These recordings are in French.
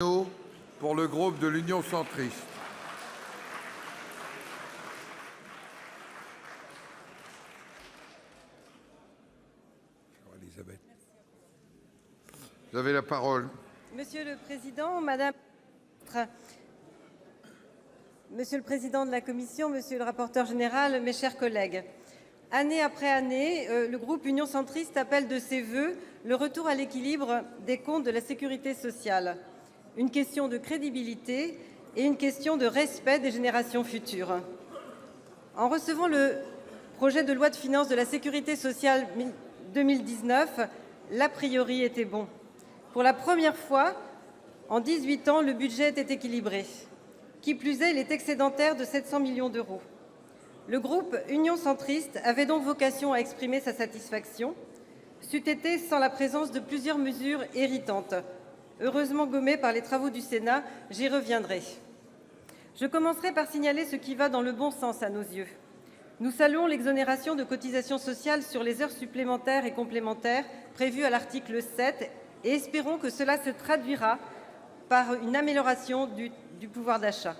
Pour le groupe de l'Union centriste. Elisabeth. Vous avez la parole. Monsieur le Président, Madame, Monsieur le Président de la Commission, Monsieur le rapporteur général, mes chers collègues, année après année, le groupe Union centriste appelle de ses vœux le retour à l'équilibre des comptes de la sécurité sociale. Une question de crédibilité et une question de respect des générations futures. En recevant le projet de loi de finances de la sécurité sociale 2019, l'a priori était bon. Pour la première fois, en 18 ans, le budget était équilibré. Qui plus est, il est excédentaire de 700 millions d'euros. Le groupe Union centriste avait donc vocation à exprimer sa satisfaction, c'eût été sans la présence de plusieurs mesures irritantes, heureusement gommées par les travaux du Sénat, j'y reviendrai. Je commencerai par signaler ce qui va dans le bon sens à nos yeux. Nous saluons l'exonération de cotisations sociales sur les heures supplémentaires et complémentaires prévues à l'article 7 et espérons que cela se traduira par une amélioration du pouvoir d'achat.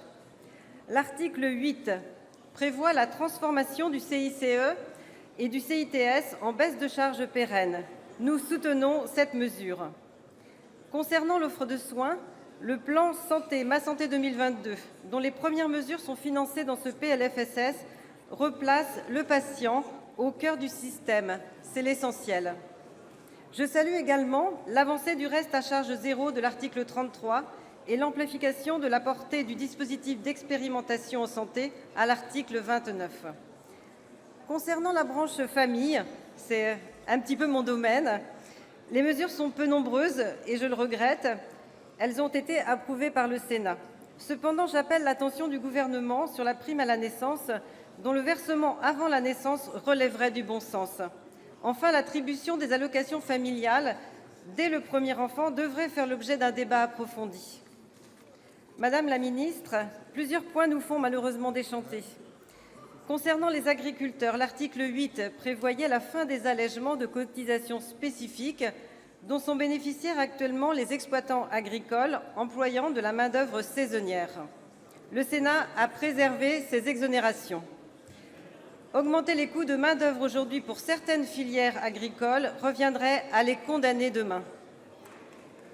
L'article 8 prévoit la transformation du CICE et du CITS en baisse de charges pérennes. Nous soutenons cette mesure. Concernant l'offre de soins, le plan Santé Ma Santé 2022, dont les premières mesures sont financées dans ce PLFSS, replace le patient au cœur du système. C'est l'essentiel. Je salue également l'avancée du reste à charge zéro de l'article 33 et l'amplification de la portée du dispositif d'expérimentation en santé à l'article 29. Concernant la branche famille, c'est un petit peu mon domaine, les mesures sont peu nombreuses et je le regrette. Elles ont été approuvées par le Sénat. Cependant, j'appelle l'attention du gouvernement sur la prime à la naissance, dont le versement avant la naissance relèverait du bon sens. Enfin, l'attribution des allocations familiales dès le premier enfant devrait faire l'objet d'un débat approfondi. Madame la ministre, plusieurs points nous font malheureusement déchanter. Concernant les agriculteurs, l'article 8 prévoyait la fin des allègements de cotisations spécifiques dont sont bénéficiaires actuellement les exploitants agricoles employant de la main-d'œuvre saisonnière. Le Sénat a préservé ces exonérations. Augmenter les coûts de main-d'œuvre aujourd'hui pour certaines filières agricoles reviendrait à les condamner demain.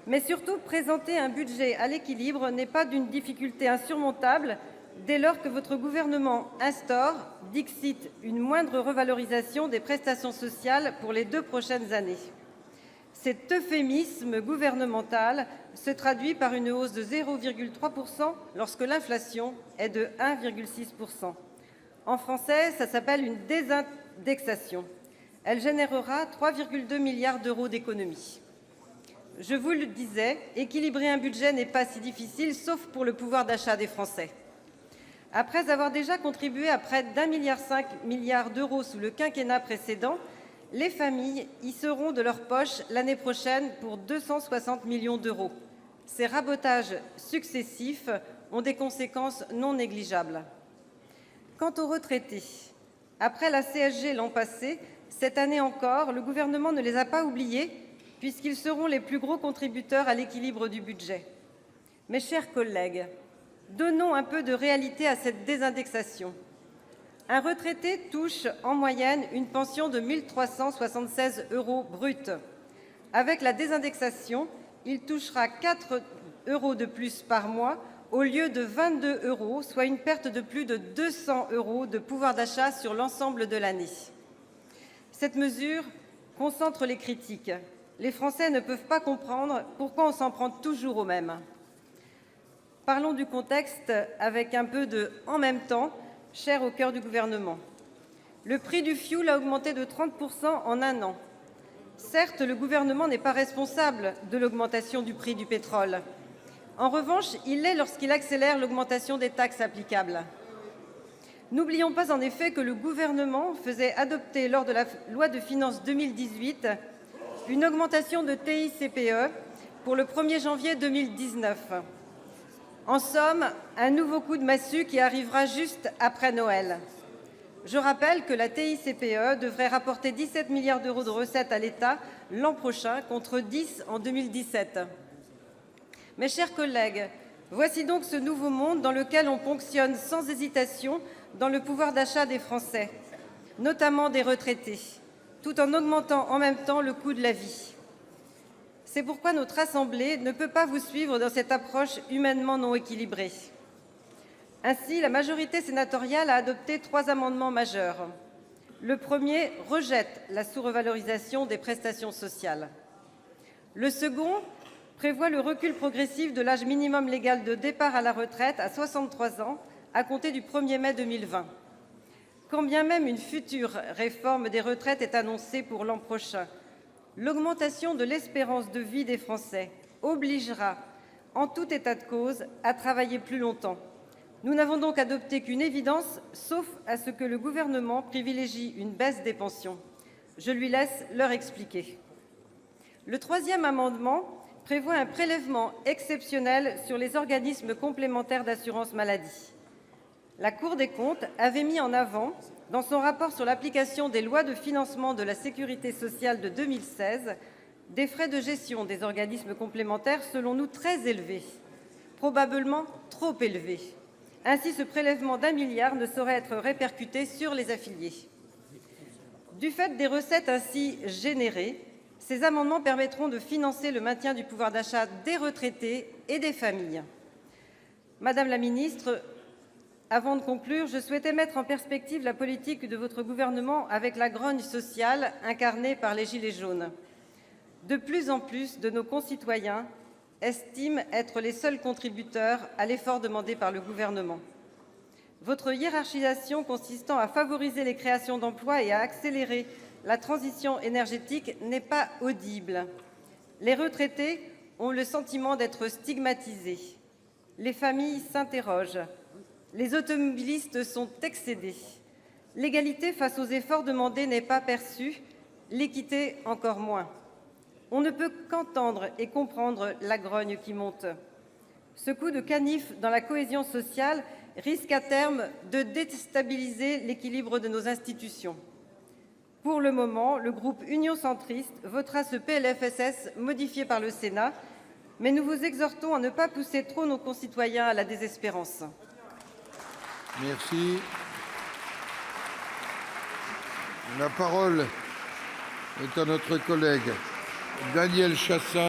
Mais surtout, présenter un budget à l'équilibre n'est pas d'une difficulté insurmontable dès lors que votre gouvernement instaure, dixit, une moindre revalorisation des prestations sociales pour les 2 prochaines années. Cet euphémisme gouvernemental se traduit par une hausse de 0,3% lorsque l'inflation est de 1,6%. En français, ça s'appelle une désindexation. Elle générera 3,2 milliards d'euros d'économies. Je vous le disais, équilibrer un budget n'est pas si difficile, sauf pour le pouvoir d'achat des Français. Après avoir déjà contribué à près d'1,5 milliard d'euros sous le quinquennat précédent, les familles y seront de leur poche l'année prochaine pour 260 millions d'euros. Ces rabotages successifs ont des conséquences non négligeables. Quant aux retraités, après la CSG l'an passé, cette année encore, le gouvernement ne les a pas oubliés puisqu'ils seront les plus gros contributeurs à l'équilibre du budget. Mes chers collègues, donnons un peu de réalité à cette désindexation. Un retraité touche en moyenne une pension de 1 376 € brut. Avec la désindexation, il touchera 4 € de plus par mois au lieu de 22 €, soit une perte de plus de 200 € de pouvoir d'achat sur l'ensemble de l'année. Cette mesure concentre les critiques. Les Français ne peuvent pas comprendre pourquoi on s'en prend toujours aux mêmes. Parlons du contexte avec un peu de « en même temps » cher au cœur du gouvernement. Le prix du fioul a augmenté de 30% en un an. Certes, le gouvernement n'est pas responsable de l'augmentation du prix du pétrole. En revanche, il l'est lorsqu'il accélère l'augmentation des taxes applicables. N'oublions pas en effet que le gouvernement faisait adopter lors de la loi de finances 2018 une augmentation de TICPE pour le 1er janvier 2019. En somme, un nouveau coup de massue qui arrivera juste après Noël. Je rappelle que la TICPE devrait rapporter 17 milliards d'euros de recettes à l'État l'an prochain, contre 10 en 2017. Mes chers collègues, voici donc ce nouveau monde dans lequel on ponctionne sans hésitation dans le pouvoir d'achat des Français, notamment des retraités, tout en augmentant en même temps le coût de la vie. C'est pourquoi notre Assemblée ne peut pas vous suivre dans cette approche humainement non équilibrée. Ainsi, la majorité sénatoriale a adopté 3 amendements majeurs. Le premier rejette la sous-revalorisation des prestations sociales. Le second prévoit le recul progressif de l'âge minimum légal de départ à la retraite à 63 ans à compter du 1er mai 2020. Quand bien même une future réforme des retraites est annoncée pour l'an prochain, l'augmentation de l'espérance de vie des Français obligera, en tout état de cause, à travailler plus longtemps. Nous n'avons donc adopté qu'une évidence, sauf à ce que le Gouvernement privilégie une baisse des pensions. Je lui laisse leur expliquer. Le troisième amendement prévoit un prélèvement exceptionnel sur les organismes complémentaires d'assurance maladie. La Cour des comptes avait mis en avant, dans son rapport sur l'application des lois de financement de la sécurité sociale de 2016, des frais de gestion des organismes complémentaires selon nous très élevés, probablement trop élevés. Ainsi, ce prélèvement d'1 milliard ne saurait être répercuté sur les affiliés. Du fait des recettes ainsi générées, ces amendements permettront de financer le maintien du pouvoir d'achat des retraités et des familles. Madame la ministre, avant de conclure, je souhaitais mettre en perspective la politique de votre gouvernement avec la grogne sociale incarnée par les Gilets jaunes. De plus en plus de nos concitoyens estiment être les seuls contributeurs à l'effort demandé par le Gouvernement. Votre hiérarchisation consistant à favoriser les créations d'emplois et à accélérer la transition énergétique n'est pas audible. Les retraités ont le sentiment d'être stigmatisés. Les familles s'interrogent. Les automobilistes sont excédés. L'égalité face aux efforts demandés n'est pas perçue, l'équité encore moins. On ne peut qu'entendre et comprendre la grogne qui monte. Ce coup de canif dans la cohésion sociale risque à terme de déstabiliser l'équilibre de nos institutions. Pour le moment, le groupe Union centriste votera ce PLFSS modifié par le Sénat, mais nous vous exhortons à ne pas pousser trop nos concitoyens à la désespérance. Merci. La parole est à notre collègue Daniel Chassaing.